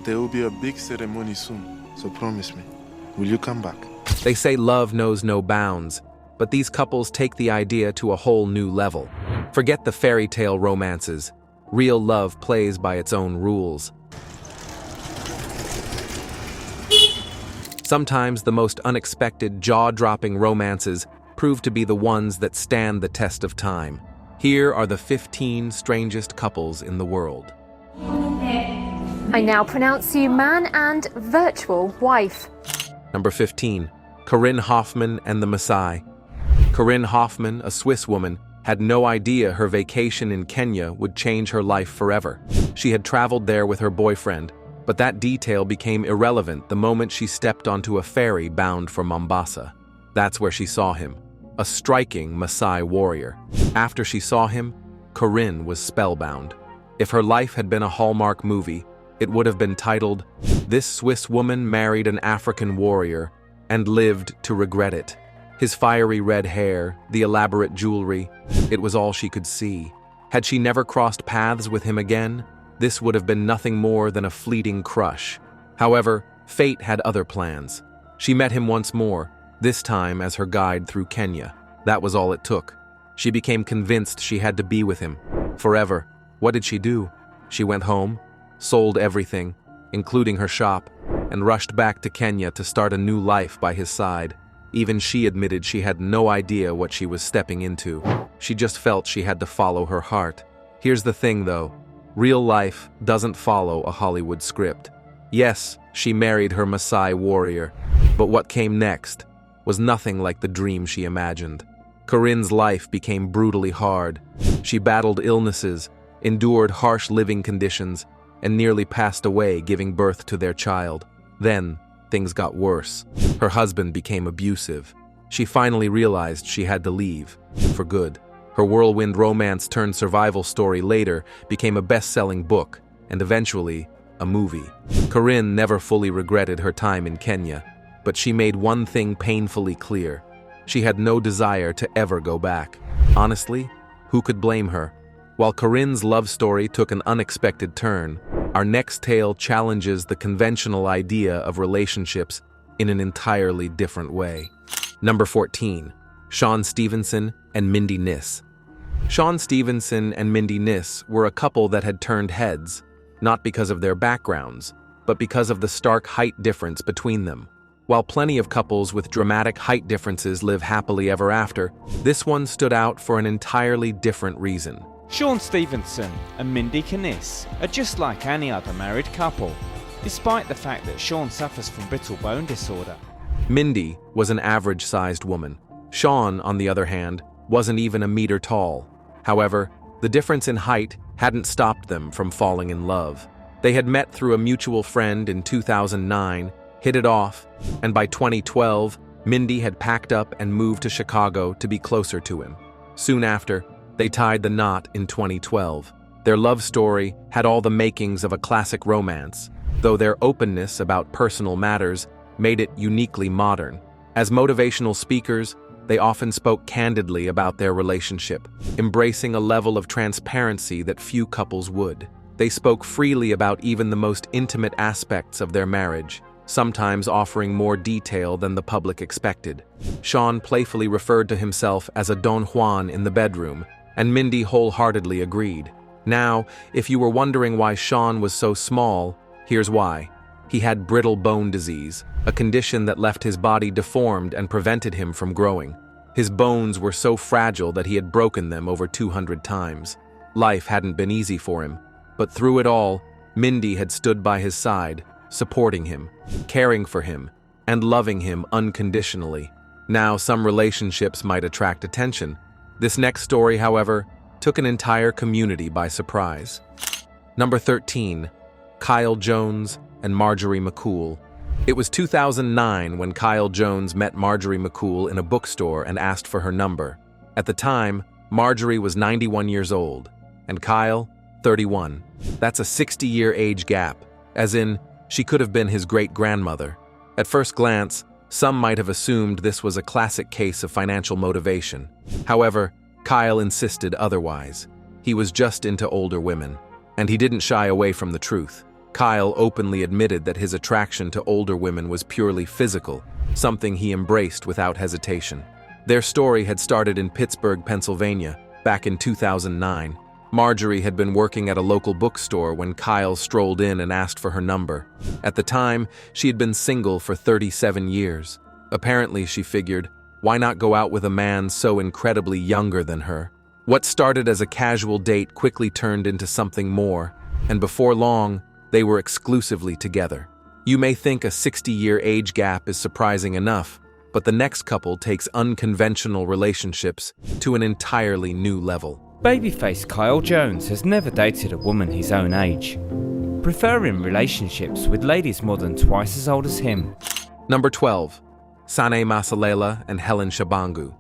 There will be a big ceremony soon, so promise me, will you come back? They say love knows no bounds, but these couples take the idea to a whole new level. Forget the fairy tale romances. Real love plays by its own rules. Sometimes the most unexpected, jaw-dropping romances prove to be the ones that stand the test of time. Here are the 15 strangest couples in the world. I now pronounce you man and virtual wife. Number 15. Karin Hoffman and the Maasai. Karin Hoffman, a Swiss woman, had no idea her vacation in Kenya would change her life forever. She had traveled there with her boyfriend, but that detail became irrelevant the moment she stepped onto a ferry bound for Mombasa. That's where she saw him, a striking Maasai warrior. After she saw him, Karin was spellbound. If her life had been a Hallmark movie, it would have been titled, "This Swiss Woman Married an African Warrior and Lived to Regret It." His fiery red hair, the elaborate jewelry, it was all she could see. Had she never crossed paths with him again, this would have been nothing more than a fleeting crush. However, fate had other plans. She met him once more, this time as her guide through Kenya. That was all it took. She became convinced she had to be with him, forever. What did she do? She went home, sold everything, including her shop, and rushed back to Kenya to start a new life by his side. Even she admitted she had no idea what she was stepping into. She just felt she had to follow her heart. Here's the thing, though. Real life doesn't follow a Hollywood script. Yes, she married her Maasai warrior, but what came next was nothing like the dream she imagined. Karin's life became brutally hard. She battled illnesses, endured harsh living conditions, and nearly passed away giving birth to their child. Then, things got worse. Her husband became abusive. She finally realized she had to leave, for good. Her whirlwind romance turned survival story later became a best-selling book, and eventually, a movie. Karin never fully regretted her time in Kenya, but she made one thing painfully clear. She had no desire to ever go back. Honestly, who could blame her? While Karin's love story took an unexpected turn, our next tale challenges the conventional idea of relationships in an entirely different way. Number 14. Shawn Stevenson and Mindy Nis. Shawn Stevenson and Mindy Nis were a couple that had turned heads, not because of their backgrounds, but because of the stark height difference between them. While plenty of couples with dramatic height differences live happily ever after, this one stood out for an entirely different reason. Shawn Stevenson and Mindy Nis are just like any other married couple, despite the fact that Shawn suffers from brittle bone disorder. Mindy was an average-sized woman. Shawn, on the other hand, wasn't even a meter tall. However, the difference in height hadn't stopped them from falling in love. They had met through a mutual friend in 2009, hit it off, and by 2012, Mindy had packed up and moved to Chicago to be closer to him. Soon after, they tied the knot in 2012. Their love story had all the makings of a classic romance, though their openness about personal matters made it uniquely modern. As motivational speakers, they often spoke candidly about their relationship, embracing a level of transparency that few couples would. They spoke freely about even the most intimate aspects of their marriage, sometimes offering more detail than the public expected. Shawn playfully referred to himself as a Don Juan in the bedroom, and Mindy wholeheartedly agreed. Now, if you were wondering why Shawn was so small, here's why. He had brittle bone disease, a condition that left his body deformed and prevented him from growing. His bones were so fragile that he had broken them over 200 times. Life hadn't been easy for him, but through it all, Mindy had stood by his side, supporting him, caring for him, and loving him unconditionally. Now, some relationships might attract attention. This next story, however, took an entire community by surprise. Number 13. Kyle Jones and Marjorie McCool. It was 2009 when Kyle Jones met Marjorie McCool in a bookstore and asked for her number. At the time, Marjorie was 91 years old, and Kyle, 31. That's a 60-year age gap, as in, she could have been his great-grandmother. At first glance, some might have assumed this was a classic case of financial motivation. However, Kyle insisted otherwise. He was just into older women, and he didn't shy away from the truth. Kyle openly admitted that his attraction to older women was purely physical, something he embraced without hesitation. Their story had started in Pittsburgh, Pennsylvania, back in 2009. Marjorie had been working at a local bookstore when Kyle strolled in and asked for her number. At the time, she had been single for 37 years. Apparently, she figured, why not go out with a man so incredibly younger than her? What started as a casual date quickly turned into something more, and before long, they were exclusively together. You may think a 60-year age gap is surprising enough, but the next couple takes unconventional relationships to an entirely new level. Babyface Kyle Jones has never dated a woman his own age, preferring relationships with ladies more than twice as old as him. Number 12. Sane Masilela and Helen Shabangu.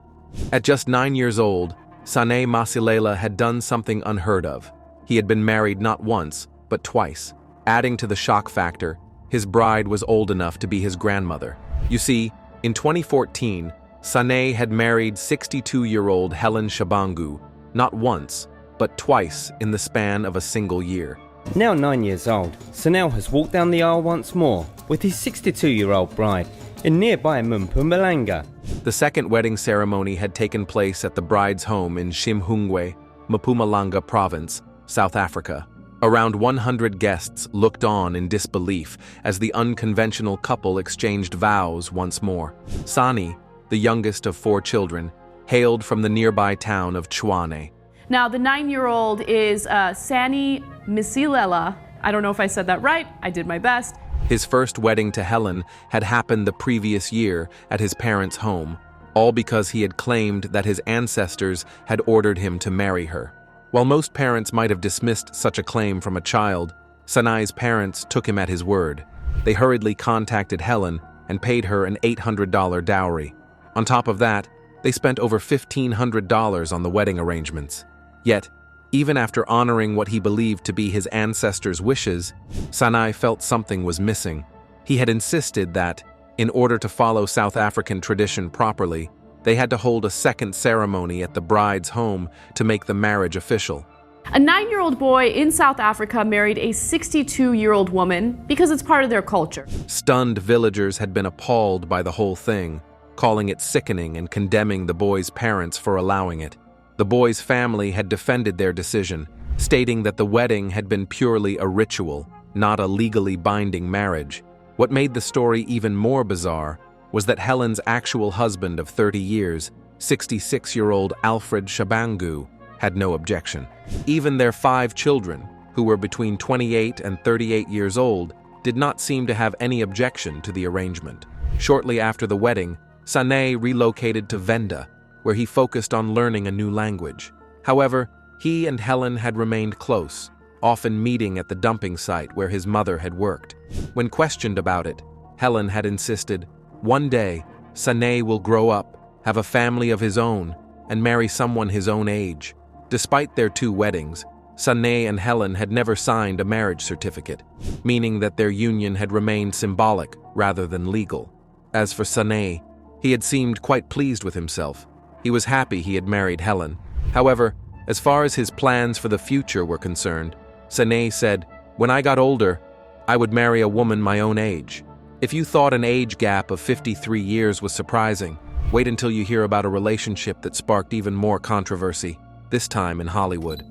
At just 9 years old, Sane Masilela had done something unheard of. He had been married not once, but twice. Adding to the shock factor, his bride was old enough to be his grandmother. You see, in 2014, Sane had married 62-year-old Helen Shabangu, not once, but twice in the span of a single year. Now 9 years old, Sanel has walked down the aisle once more with his 62-year-old bride in nearby Mpumalanga. The second wedding ceremony had taken place at the bride's home in Shimhungwe, Mpumalanga Province, South Africa. Around 100 guests looked on in disbelief as the unconventional couple exchanged vows once more. Sani, the youngest of 4 children, hailed from the nearby town of Tshwane. Now, the 9-year-old is Sani Masilela. I don't know if I said that right. I did my best. His first wedding to Helen had happened the previous year at his parents' home, all because he had claimed that his ancestors had ordered him to marry her. While most parents might have dismissed such a claim from a child, Sanai's parents took him at his word. They hurriedly contacted Helen and paid her an $800 dowry. On top of that, they spent over $1,500 on the wedding arrangements. Yet, even after honoring what he believed to be his ancestors' wishes, Sanai felt something was missing. He had insisted that, in order to follow South African tradition properly, they had to hold a second ceremony at the bride's home to make the marriage official. A 9-year-old boy in South Africa married a 62-year-old woman because it's part of their culture. Stunned villagers had been appalled by the whole thing, calling it sickening and condemning the boy's parents for allowing it. The boy's family had defended their decision, stating that the wedding had been purely a ritual, not a legally binding marriage. What made the story even more bizarre was that Helen's actual husband of 30 years, 66-year-old Alfred Shabangu, had no objection. Even their 5 children, who were between 28 and 38 years old, did not seem to have any objection to the arrangement. Shortly after the wedding, Sane relocated to Venda, where he focused on learning a new language. However, he and Helen had remained close, often meeting at the dumping site where his mother had worked. When questioned about it, Helen had insisted, one day, Sane will grow up, have a family of his own, and marry someone his own age. Despite their 2 weddings, Sane and Helen had never signed a marriage certificate, meaning that their union had remained symbolic rather than legal. As for Sane, he had seemed quite pleased with himself. He was happy he had married Helen. However, as far as his plans for the future were concerned, Sane said, "When I got older, I would marry a woman my own age." If you thought an age gap of 53 years was surprising, wait until you hear about a relationship that sparked even more controversy, this time in Hollywood.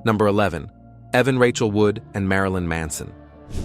Number 11. Evan Rachel Wood and Marilyn Manson.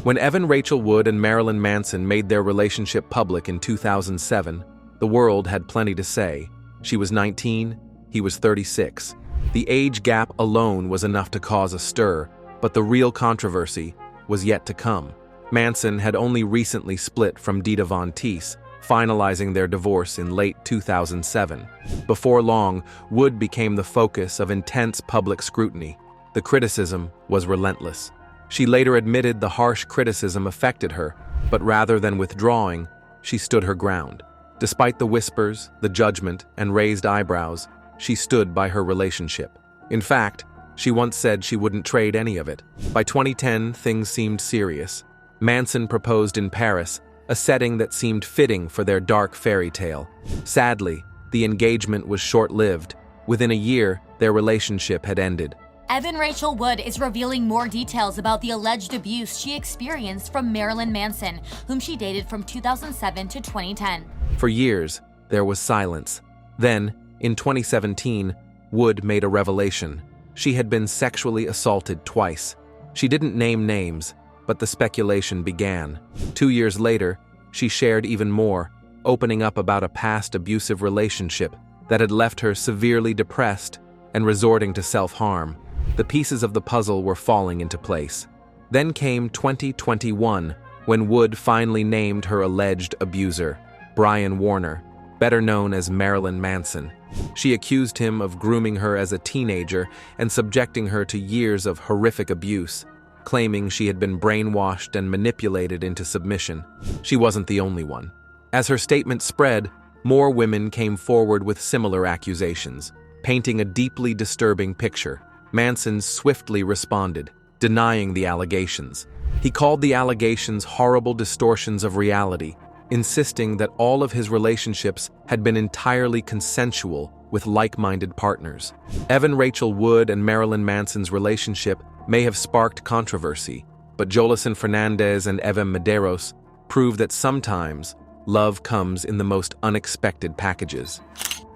When Evan Rachel Wood and Marilyn Manson made their relationship public in 2007, the world had plenty to say. She was 19, he was 36. The age gap alone was enough to cause a stir, but the real controversy was yet to come. Manson had only recently split from Dita Von Teese, finalizing their divorce in late 2007. Before long, Wood became the focus of intense public scrutiny. The criticism was relentless. She later admitted the harsh criticism affected her, but rather than withdrawing, she stood her ground. Despite the whispers, the judgment, and raised eyebrows, she stood by her relationship. In fact, she once said she wouldn't trade any of it. By 2010, things seemed serious. Manson proposed in Paris, a setting that seemed fitting for their dark fairy tale. Sadly, the engagement was short-lived. Within a year, their relationship had ended. Evan Rachel Wood is revealing more details about the alleged abuse she experienced from Marilyn Manson, whom she dated from 2007 to 2010. For years, there was silence. Then, in 2017, Wood made a revelation. She had been sexually assaulted twice. She didn't name names, but the speculation began. 2 years later, she shared even more, opening up about a past abusive relationship that had left her severely depressed and resorting to self-harm. The pieces of the puzzle were falling into place. Then came 2021, when Wood finally named her alleged abuser, Brian Warner, better known as Marilyn Manson. She accused him of grooming her as a teenager and subjecting her to years of horrific abuse, claiming she had been brainwashed and manipulated into submission. She wasn't the only one. As her statement spread, more women came forward with similar accusations, painting a deeply disturbing picture. Manson swiftly responded, denying the allegations. He called the allegations horrible distortions of reality, insisting that all of his relationships had been entirely consensual with like-minded partners. Evan Rachel Wood and Marilyn Manson's relationship may have sparked controversy, but Joelison Fernandez and Evan Medeiros prove that sometimes love comes in the most unexpected packages.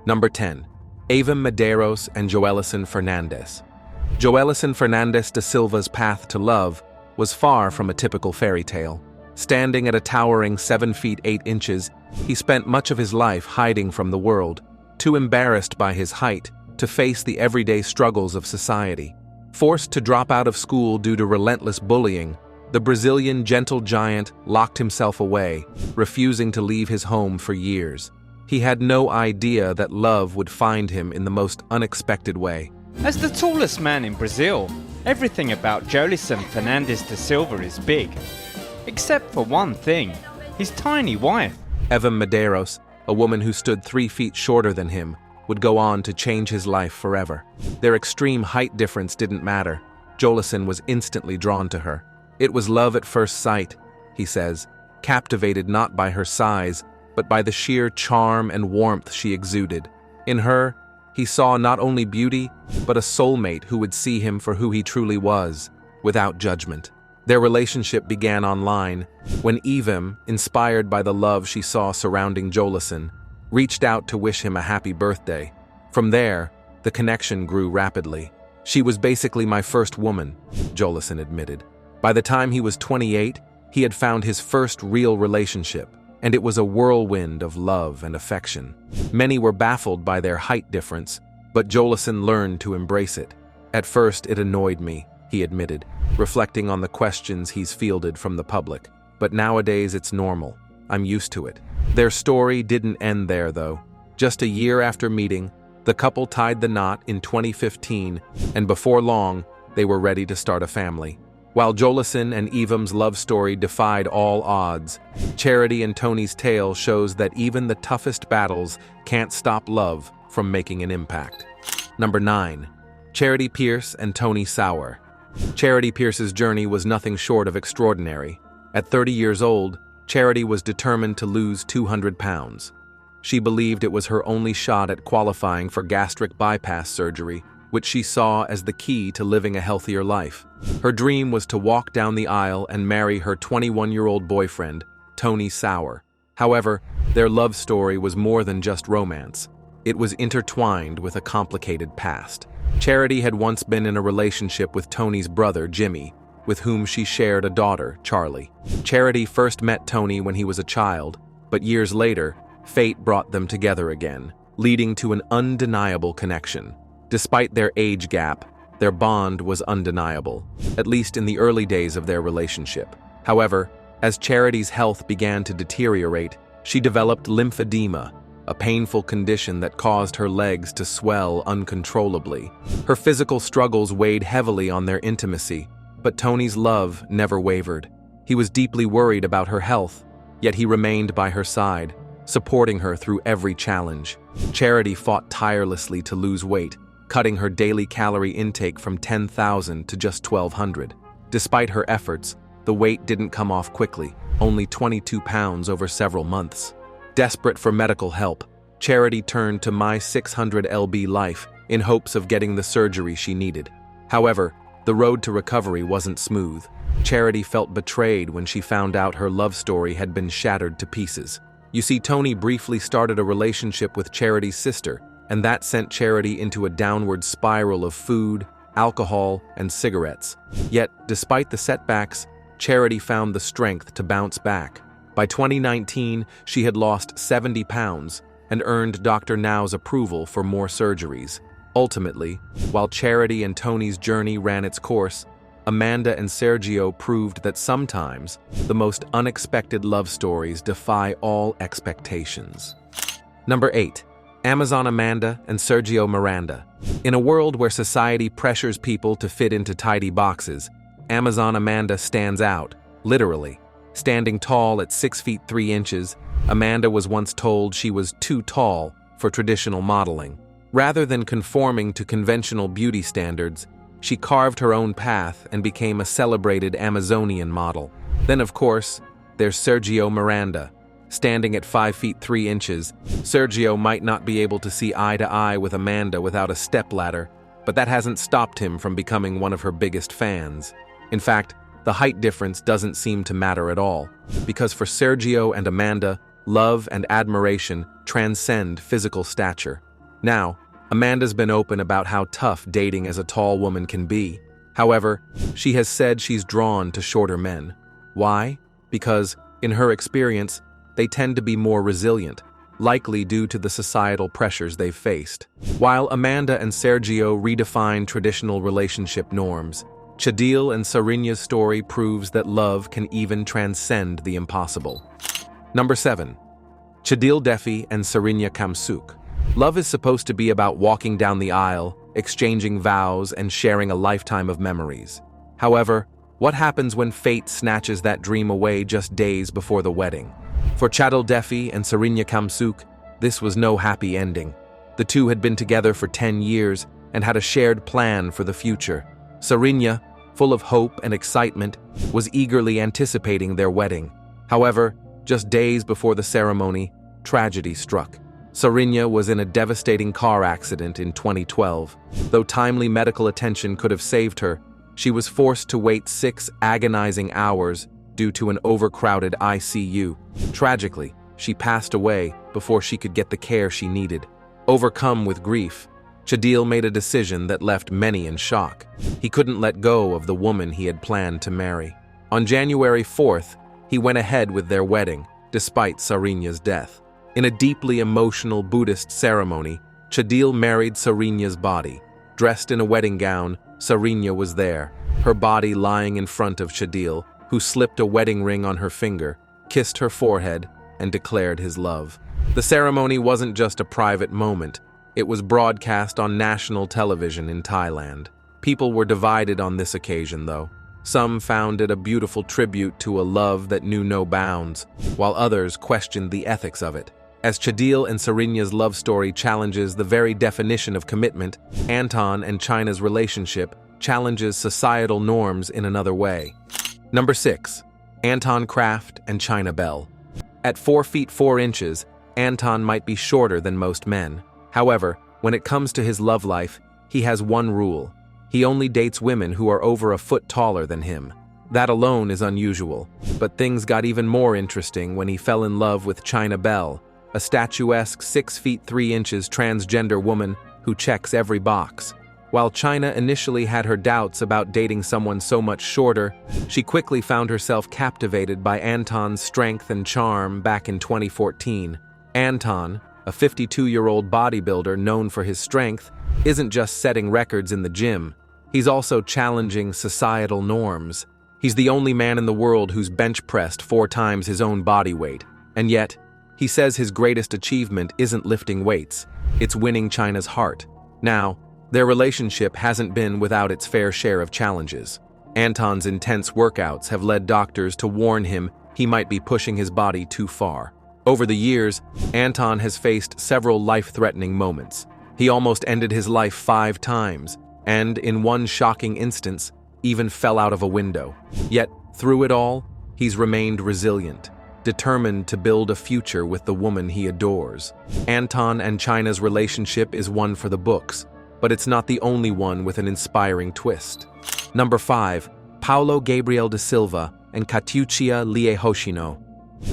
Number 10. Evan Medeiros and Joelison Fernandez. Joelison Fernandez da Silva's path to love was far from a typical fairy tale. Standing at a towering 7 feet 8 inches, he spent much of his life hiding from the world, too embarrassed by his height to face the everyday struggles of society. Forced to drop out of school due to relentless bullying, the Brazilian gentle giant locked himself away, refusing to leave his home for years. He had no idea that love would find him in the most unexpected way. As the tallest man in Brazil, everything about Joelison Fernandez da Silva is big. Except for one thing, his tiny wife. Evan Medeiros, a woman who stood 3 feet shorter than him, would go on to change his life forever. Their extreme height difference didn't matter. Joelison was instantly drawn to her. It was love at first sight, he says, captivated not by her size, but by the sheer charm and warmth she exuded. In her, he saw not only beauty, but a soulmate who would see him for who he truly was, without judgment. Their relationship began online, when Evan, inspired by the love she saw surrounding Joelison, reached out to wish him a happy birthday. From there, the connection grew rapidly. She was basically my first woman, Joelison admitted. By the time he was 28, he had found his first real relationship, and it was a whirlwind of love and affection. Many were baffled by their height difference, but Joelison learned to embrace it. At first, it annoyed me, he admitted, reflecting on the questions he's fielded from the public. But nowadays, it's normal. I'm used to it. Their story didn't end there, though. Just a year after meeting, the couple tied the knot in 2015, and before long, they were ready to start a family. While Joelison and Evan's love story defied all odds, Charity and Tony's tale shows that even the toughest battles can't stop love from making an impact. Number 9. Charity Pierce and Tony Sauer. Charity Pierce's journey was nothing short of extraordinary. At 30 years old, Charity was determined to lose 200 pounds. She believed it was her only shot at qualifying for gastric bypass surgery, which she saw as the key to living a healthier life. Her dream was to walk down the aisle and marry her 21-year-old boyfriend, Tony Sauer. However, their love story was more than just romance. It was intertwined with a complicated past. Charity had once been in a relationship with Tony's brother, Jimmy, with whom she shared a daughter, Charlie. Charity first met Tony when he was a child, but years later, fate brought them together again, leading to an undeniable connection. Despite their age gap, their bond was undeniable, at least in the early days of their relationship. However, as Charity's health began to deteriorate, she developed lymphedema, a painful condition that caused her legs to swell uncontrollably. Her physical struggles weighed heavily on their intimacy, but Tony's love never wavered. He was deeply worried about her health, yet he remained by her side, supporting her through every challenge. Charity fought tirelessly to lose weight, cutting her daily calorie intake from 10,000 to just 1,200. Despite her efforts, the weight didn't come off quickly, only 22 pounds over several months. Desperate for medical help, Charity turned to My 600 LB Life in hopes of getting the surgery she needed. However, the road to recovery wasn't smooth. Charity felt betrayed when she found out her love story had been shattered to pieces. You see, Tony briefly started a relationship with Charity's sister, and that sent Charity into a downward spiral of food, alcohol, and cigarettes. Yet, despite the setbacks, Charity found the strength to bounce back. By 2019, she had lost 70 pounds and earned Dr. Now's approval for more surgeries. Ultimately, while Charity and Tony's journey ran its course, Amanda and Sergio proved that sometimes the most unexpected love stories defy all expectations. Number 8. Amazon Amanda and Sergio Miranda. In a world where society pressures people to fit into tidy boxes, Amazon Amanda stands out, literally. Standing tall at 6 feet 3 inches, Amanda was once told she was too tall for traditional modeling. Rather than conforming to conventional beauty standards, she carved her own path and became a celebrated Amazonian model. Then, of course, there's Sergio Miranda. Standing at 5 feet 3 inches, Sergio might not be able to see eye to eye with Amanda without a stepladder, but that hasn't stopped him from becoming one of her biggest fans. In fact, the height difference doesn't seem to matter at all, because for Sergio and Amanda, love and admiration transcend physical stature. Now, Amanda's been open about how tough dating as a tall woman can be. However, she has said she's drawn to shorter men. Why? Because, in her experience, they tend to be more resilient, likely due to the societal pressures they've faced. While Amanda and Sergio redefine traditional relationship norms, Chadil and Saranya's story proves that love can even transcend the impossible. Number 7. Chadil Defi and Saranya Kamsuk. Love is supposed to be about walking down the aisle, exchanging vows, and sharing a lifetime of memories. However, what happens when fate snatches that dream away just days before the wedding? For Chadil Defi and Saranya Kamsuk, this was no happy ending. The two had been together for 10 years and had a shared plan for the future. Saranya, full of hope and excitement, was eagerly anticipating their wedding. However, just days before the ceremony, tragedy struck. Saranya was in a devastating car accident in 2012. Though timely medical attention could have saved her, she was forced to wait 6 agonizing hours due to an overcrowded ICU. Tragically, she passed away before she could get the care she needed. Overcome with grief, Chadil made a decision that left many in shock. He couldn't let go of the woman he had planned to marry. On January 4th, he went ahead with their wedding, despite Saranya's death. In a deeply emotional Buddhist ceremony, Chadil married Saranya's body. Dressed in a wedding gown, Saranya was there, her body lying in front of Chadil, who slipped a wedding ring on her finger, kissed her forehead, and declared his love. The ceremony wasn't just a private moment. It was broadcast on national television in Thailand. People were divided on this occasion, though. Some found it a beautiful tribute to a love that knew no bounds, while others questioned the ethics of it. As Chadil and Saranya's love story challenges the very definition of commitment, Anton and China's relationship challenges societal norms in another way. Number 6. Anton Kraft and China Bell. At 4 feet 4 inches, Anton might be shorter than most men. However, when it comes to his love life, he has one rule. He only dates women who are over a foot taller than him. That alone is unusual, but things got even more interesting when he fell in love with China Bell, a statuesque 6 feet 3 inches transgender woman who checks every box. While China initially had her doubts about dating someone so much shorter, she quickly found herself captivated by Anton's strength and charm back in 2014. Anton, a 52-year-old bodybuilder known for his strength, isn't just setting records in the gym. He's also challenging societal norms. He's the only man in the world who's bench pressed 4 times his own body weight. And yet, he says his greatest achievement isn't lifting weights, it's winning China's heart. Now, their relationship hasn't been without its fair share of challenges. Anton's intense workouts have led doctors to warn him he might be pushing his body too far. Over the years, Anton has faced several life-threatening moments. He almost ended his life 5 times, and in one shocking instance, even fell out of a window. Yet, through it all, he's remained resilient, determined to build a future with the woman he adores. Anton and China's relationship is one for the books, but it's not the only one with an inspiring twist. Number 5. Paulo Gabriel da Silva and Katyucia Lie Hoshino.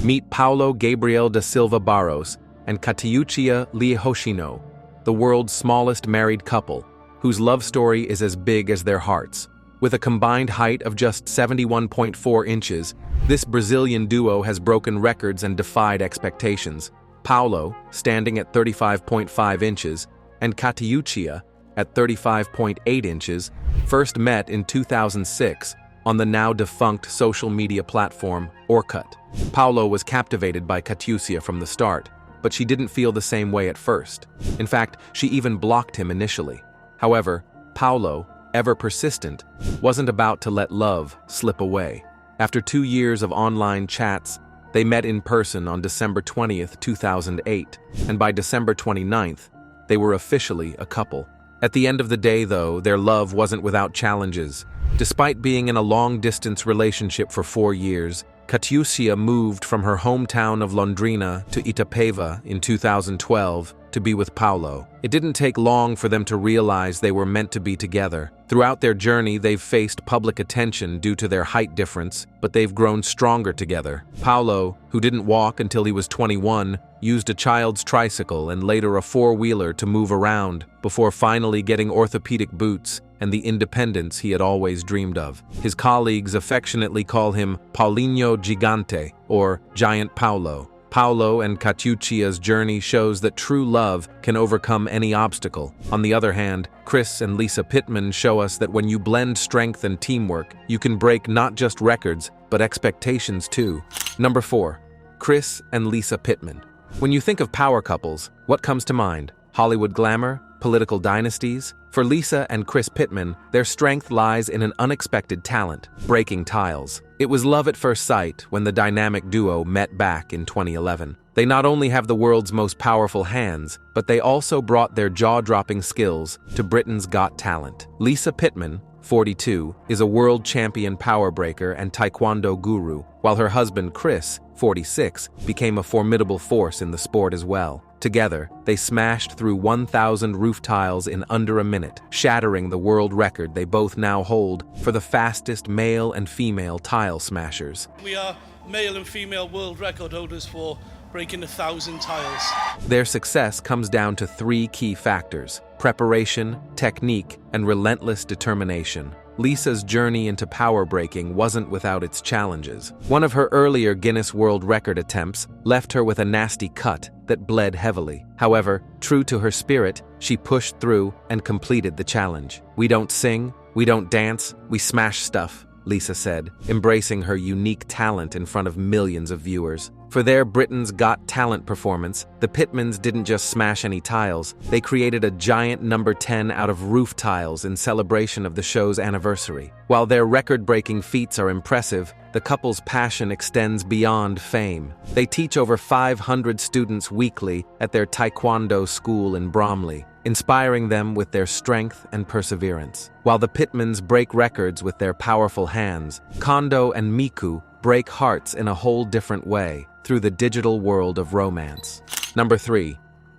Meet Paulo Gabriel da Silva Barros and Katyucia Lie Hoshino, the world's smallest married couple, whose love story is as big as their hearts. With a combined height of just 71.4 inches, this Brazilian duo has broken records and defied expectations. Paulo, standing at 35.5 inches, and Katyucia, at 35.8 inches, first met in 2006 on the now-defunct social media platform Orkut. Paulo was captivated by Katyucia from the start, but she didn't feel the same way at first. In fact, she even blocked him initially. However, Paulo, ever persistent, wasn't about to let love slip away. After 2 years of online chats, they met in person on December 20th, 2008, and by December 29th, they were officially a couple. At the end of the day, though, their love wasn't without challenges. Despite being in a long-distance relationship for 4 years, Katyucia moved from her hometown of Londrina to Itapeva in 2012 to be with Paulo. It didn't take long for them to realize they were meant to be together. Throughout their journey, they've faced public attention due to their height difference, but they've grown stronger together. Paulo, who didn't walk until he was 21, used a child's tricycle and later a four-wheeler to move around before finally getting orthopedic boots and the independence he had always dreamed of. His colleagues affectionately call him Paulinho Gigante, or Giant Paulo. Paulo and Katyucia's journey shows that true love can overcome any obstacle. On the other hand, Chris and Lisa Pittman show us that when you blend strength and teamwork, you can break not just records, but expectations too. Number 4. Chris and Lisa Pittman. When you think of power couples, what comes to mind? Hollywood glamour? Political dynasties? For Lisa and Chris Pittman, their strength lies in an unexpected talent: breaking tiles. It was love at first sight when the dynamic duo met back in 2011. They not only have the world's most powerful hands, but they also brought their jaw-dropping skills to Britain's Got Talent. Lisa Pittman, 42, is a world champion power breaker and taekwondo guru, while her husband Chris, 46, became a formidable force in the sport as well. Together, they smashed through 1,000 roof tiles in under a minute, shattering the world record they both now hold for the fastest male and female tile smashers. We are male and female world record holders for breaking 1,000 tiles. Their success comes down to 3 key factors: preparation, technique, and relentless determination. Lisa's journey into power breaking wasn't without its challenges. One of her earlier Guinness World Record attempts left her with a nasty cut that bled heavily. However, true to her spirit, she pushed through and completed the challenge. "We don't sing, we don't dance, we smash stuff," Lisa said, embracing her unique talent in front of millions of viewers. For their Britain's Got Talent performance, the Pittmans didn't just smash any tiles, they created a giant number 10 out of roof tiles in celebration of the show's anniversary. While their record-breaking feats are impressive, the couple's passion extends beyond fame. They teach over 500 students weekly at their taekwondo school in Bromley, inspiring them with their strength and perseverance. While the Pittmans break records with their powerful hands, Kondo and Miku break hearts in a whole different way, through the digital world of romance. Number 3.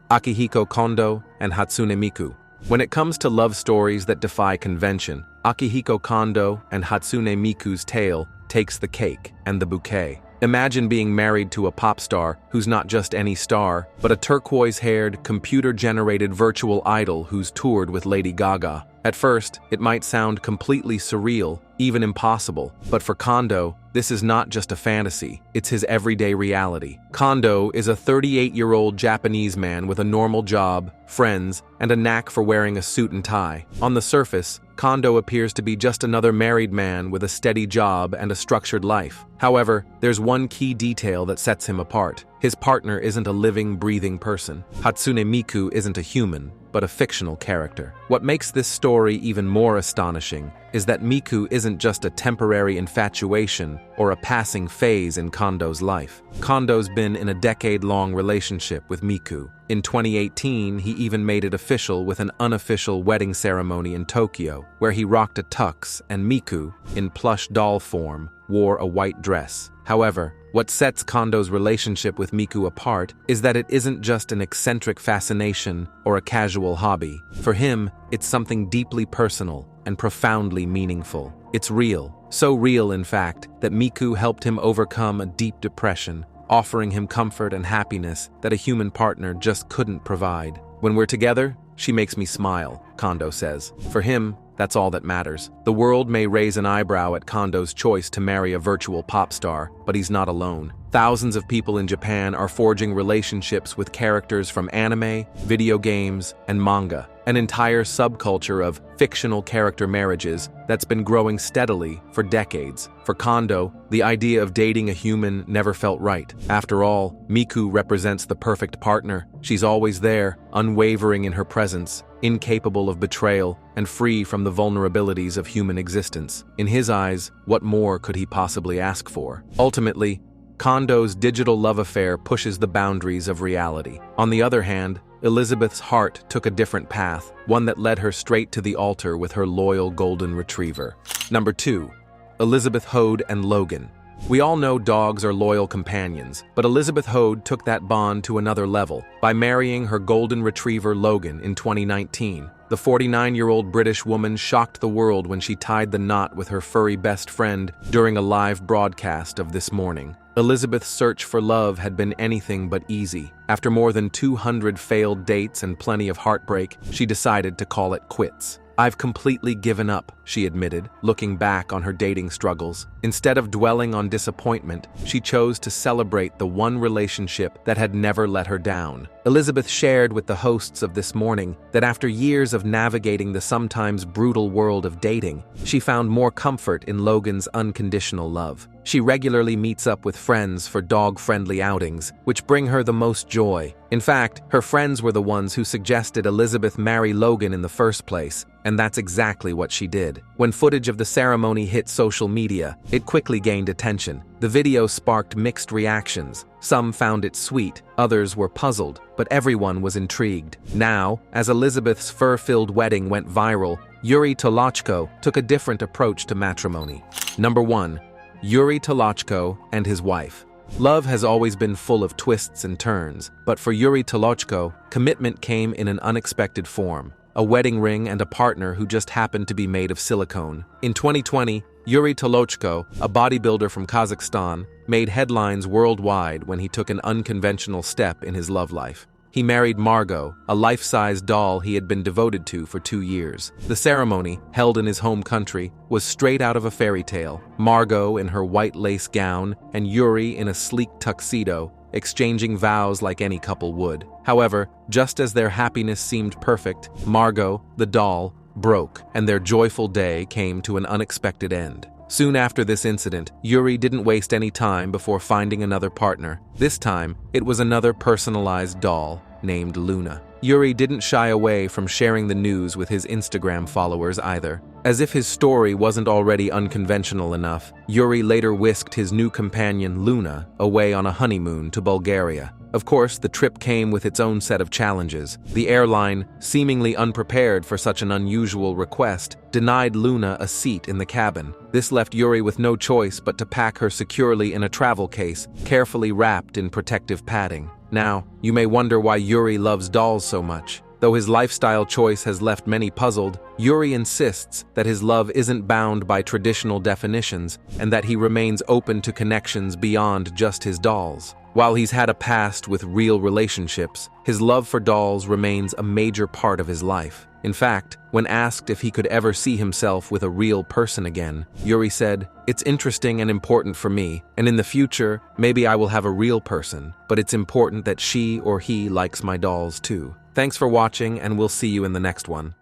Akihiko Kondo and Hatsune Miku. When it comes to love stories that defy convention, Akihiko Kondo and Hatsune Miku's tale takes the cake and the bouquet. Imagine being married to a pop star who's not just any star, but a turquoise-haired, computer-generated virtual idol who's toured with Lady Gaga. At first, it might sound completely surreal, even impossible, but for Kondo, this is not just a fantasy, it's his everyday reality. Kondo is a 38-year-old Japanese man with a normal job, friends, and a knack for wearing a suit and tie. On the surface, Kondo appears to be just another married man with a steady job and a structured life. However, there's one key detail that sets him apart. His partner isn't a living, breathing person. Hatsune Miku isn't a human, but a fictional character. What makes this story even more astonishing is that Miku isn't just a temporary infatuation or a passing phase in Kondo's life. Kondo's been in a decade-long relationship with Miku. In 2018, he even made it official with an unofficial wedding ceremony in Tokyo, where he rocked a tux and Miku, in plush doll form, wore a white dress. However, What sets Kondo's relationship with Miku apart is that it isn't just an eccentric fascination or a casual hobby. For him, it's something deeply personal and profoundly meaningful. It's real. So real, in fact, that Miku helped him overcome a deep depression, offering him comfort and happiness that a human partner just couldn't provide. When we're together, she makes me smile, Kondo says. For him, that's all that matters. The world may raise an eyebrow at Kondo's choice to marry a virtual pop star, but he's not alone. Thousands of people in Japan are forging relationships with characters from anime, video games, and manga, an entire subculture of fictional character marriages that's been growing steadily for decades. For Kondo, the idea of dating a human never felt right. After all, Miku represents the perfect partner. She's always there, unwavering in her presence, incapable of betrayal, and free from the vulnerabilities of human existence. In his eyes, what more could he possibly ask for? Ultimately, Kondo's digital love affair pushes the boundaries of reality. On the other hand, Elizabeth's heart took a different path, one that led her straight to the altar with her loyal golden retriever. Number 2. Elizabeth Hode and Logan. We all know dogs are loyal companions, but Elizabeth Hode took that bond to another level by marrying her golden retriever Logan in 2019. The 49-year-old British woman shocked the world when she tied the knot with her furry best friend during a live broadcast of This Morning. Elizabeth's search for love had been anything but easy. After more than 200 failed dates and plenty of heartbreak, she decided to call it quits. "I've completely given up," she admitted, looking back on her dating struggles. Instead of dwelling on disappointment, she chose to celebrate the one relationship that had never let her down. Elizabeth shared with the hosts of This Morning that after years of navigating the sometimes brutal world of dating, she found more comfort in Logan's unconditional love. She regularly meets up with friends for dog-friendly outings, which bring her the most joy. In fact, her friends were the ones who suggested Elizabeth marry Logan in the first place, and that's exactly what she did. When footage of the ceremony hit social media, it quickly gained attention. The video sparked mixed reactions. Some found it sweet, others were puzzled, but everyone was intrigued. Now, as Elizabeth's fur-filled wedding went viral, Yuri Tolochko took a different approach to matrimony. Number 1. Yuri Tolochko and his wife. Love has always been full of twists and turns, but for Yuri Tolochko, commitment came in an unexpected form. A wedding ring and a partner who just happened to be made of silicone. In 2020, Yuri Tolochko, a bodybuilder from Kazakhstan, made headlines worldwide when he took an unconventional step in his love life. He married Margot, a life-size doll he had been devoted to for 2 years. The ceremony, held in his home country, was straight out of a fairy tale. Margot in her white lace gown and Yuri in a sleek tuxedo, exchanging vows like any couple would. However, just as their happiness seemed perfect, Margot, the doll, broke, and their joyful day came to an unexpected end. Soon after this incident, Yuri didn't waste any time before finding another partner. This time, it was another personalized doll named Luna. Yuri didn't shy away from sharing the news with his Instagram followers either. As if his story wasn't already unconventional enough, Yuri later whisked his new companion Luna away on a honeymoon to Bulgaria. Of course, the trip came with its own set of challenges. The airline, seemingly unprepared for such an unusual request, denied Luna a seat in the cabin. This left Yuri with no choice but to pack her securely in a travel case, carefully wrapped in protective padding. Now, you may wonder why Yuri loves dolls so much. Though his lifestyle choice has left many puzzled, Yuri insists that his love isn't bound by traditional definitions and that he remains open to connections beyond just his dolls. While he's had a past with real relationships, his love for dolls remains a major part of his life. In fact, when asked if he could ever see himself with a real person again, Yuri said, "It's interesting and important for me, and in the future, maybe I will have a real person, but it's important that she or he likes my dolls too." Thanks for watching, and we'll see you in the next one.